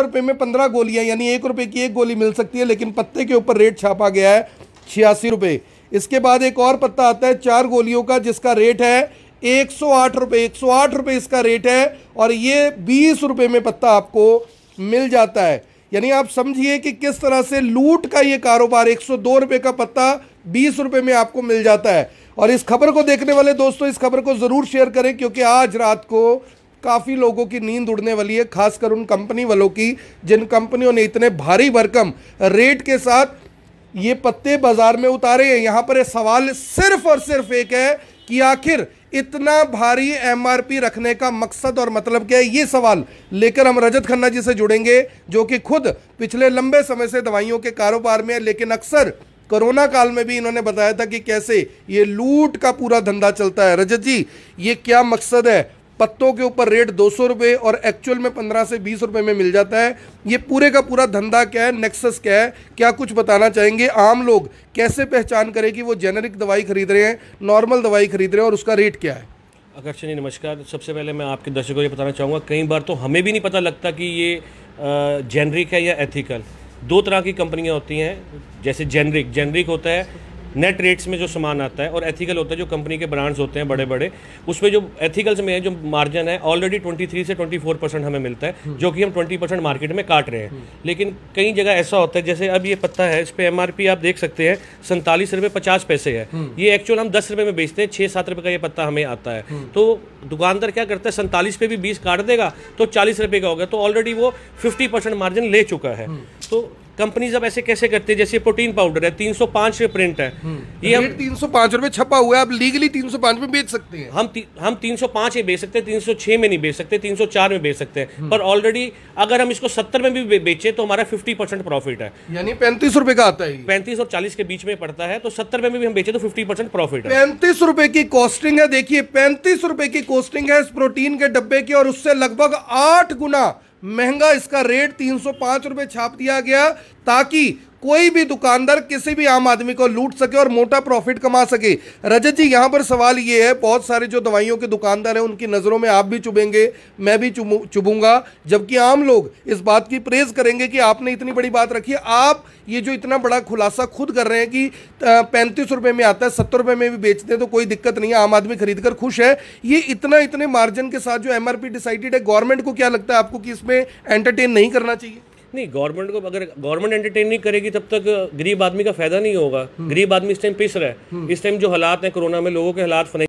रुपए में 15 गोलियां, यानी 1 रुपए की एक गोली मिल सकती है, लेकिन पत्ते के ऊपर रेट छापा गया है 86 रुपए। इसके बाद एक और पत्ता आता है 4 गोलियों का, जिसका रेट है 108 रुपए। 108 रुपए इसका रेट है, और ये 20 रुपए में पत्ता आपको मिल जाता है। यानी आप समझिए कि किस तरह से लूट का ये कारोबार, 102 रुपए का पत्ता 20 रुपए में आपको मिल जाता है। और इस खबर को देखने वाले दोस्तों इस खबर को जरूर शेयर करें, क्योंकि आज रात को काफ़ी लोगों की नींद उड़ने वाली है, खासकर उन कंपनी वालों की जिन कंपनियों ने इतने भारी भरकम रेट के साथ ये पत्ते बाजार में उतारे हैं। यहां पर सवाल सिर्फ और सिर्फ एक है कि आखिर इतना भारी एमआरपी रखने का मकसद और मतलब क्या है। ये सवाल लेकर हम रजत खन्ना जी से जुड़ेंगे, जो कि खुद पिछले लंबे समय से दवाइयों के कारोबार में है, लेकिन अक्सर कोरोना काल में भी इन्होंने बताया था कि कैसे ये लूट का पूरा धंधा चलता है। रजत जी, ये क्या मकसद है? पत्तों के ऊपर रेट 200 रुपये और एक्चुअल में 15 से 20 रुपये में मिल जाता है। ये पूरे का पूरा धंधा क्या है, नेक्सस क्या है, क्या कुछ बताना चाहेंगे? आम लोग कैसे पहचान करें कि वो जेनरिक दवाई खरीद रहे हैं, नॉर्मल दवाई खरीद रहे हैं, और उसका रेट क्या है? आकर्षण जी नमस्कार। सबसे पहले मैं आपके दर्शकों को ये बताना चाहूँगा, कई बार तो हमें भी नहीं पता लगता कि ये जेनरिक है या एथिकल। 2 तरह की कंपनियां होती हैं। जैसे जेनरिक होता है नेट रेट्स में जो सामान आता है, और एथिकल होता है जो कंपनी के ब्रांड्स होते हैं बड़े बड़े, उसमें जो एथिकल्स में है जो मार्जिन है ऑलरेडी 23 से 24% हमें मिलता है, जो कि हम 20% मार्केट में काट रहे हैं। लेकिन कई जगह ऐसा होता है, जैसे अब ये पत्ता है, इस पर एमआरपी आप देख सकते हैं 47 रुपये 50 पैसे है। ये एक्चुअल हम 10 रुपये में बेचते हैं, 6-7 रुपये का ये पत्ता हमें आता है। तो दुकानदार क्या करता है, 47 पे भी 20 काट देगा तो 40 रुपये का होगा, तो ऑलरेडी वो 50% मार्जिन ले चुका है। तो कंपनीज अब ऐसे कैसे करते हैं, जैसे प्रोटीन पाउडर है 305 पे प्रिंट है, ये हम 305 रुपये छपा हुआ है, आप लीगली 305 में बेच सकते हैं। हम 305 में बेच सकते हैं, 306 में नहीं बेच सकते, 304 में बेच सकते हैं। पर ऑलरेडी अगर हम इसको 70 में भी बेचे तो हमारा 50% प्रॉफिट है, यानी 35 रुपए का आता है। 35 और 40 के बीच में पड़ता है, तो 70 में भी हम बेचे तो 50% प्रॉफिट है। 35 रुपए की कॉस्टिंग है। देखिए 35 रुपए की कॉस्टिंग है इस प्रोटीन के डब्बे की, और उससे लगभग 8 गुना महंगा इसका रेट 305 रुपए छाप दिया गया, ताकि कोई भी दुकानदार किसी भी आम आदमी को लूट सके और मोटा प्रॉफिट कमा सके। रजत जी, यहां पर सवाल ये है, बहुत सारे जो दवाइयों के दुकानदार हैं उनकी नज़रों में आप भी चुभेंगे, मैं भी चुभूंगा, जबकि आम लोग इस बात की प्रेज करेंगे कि आपने इतनी बड़ी बात रखी है। आप ये जो इतना बड़ा खुलासा खुद कर रहे हैं कि 35 रुपये में आता है, 70 रुपये में भी बेचते हैं तो कोई दिक्कत नहीं है, आम आदमी खरीद कर खुश है। ये इतने मार्जिन के साथ जो एमआरपी डिसाइडेड है, गवर्नमेंट को क्या लगता है आपको कि इसमें एंटरटेन नहीं करना चाहिए? नहीं, गवर्नमेंट को अगर गवर्नमेंट एंटरटेन नहीं करेगी तब तक गरीब आदमी का फायदा नहीं होगा। गरीब आदमी इस टाइम पिस रहा है। इस टाइम जो हालात हैं कोरोना में, लोगों के हालात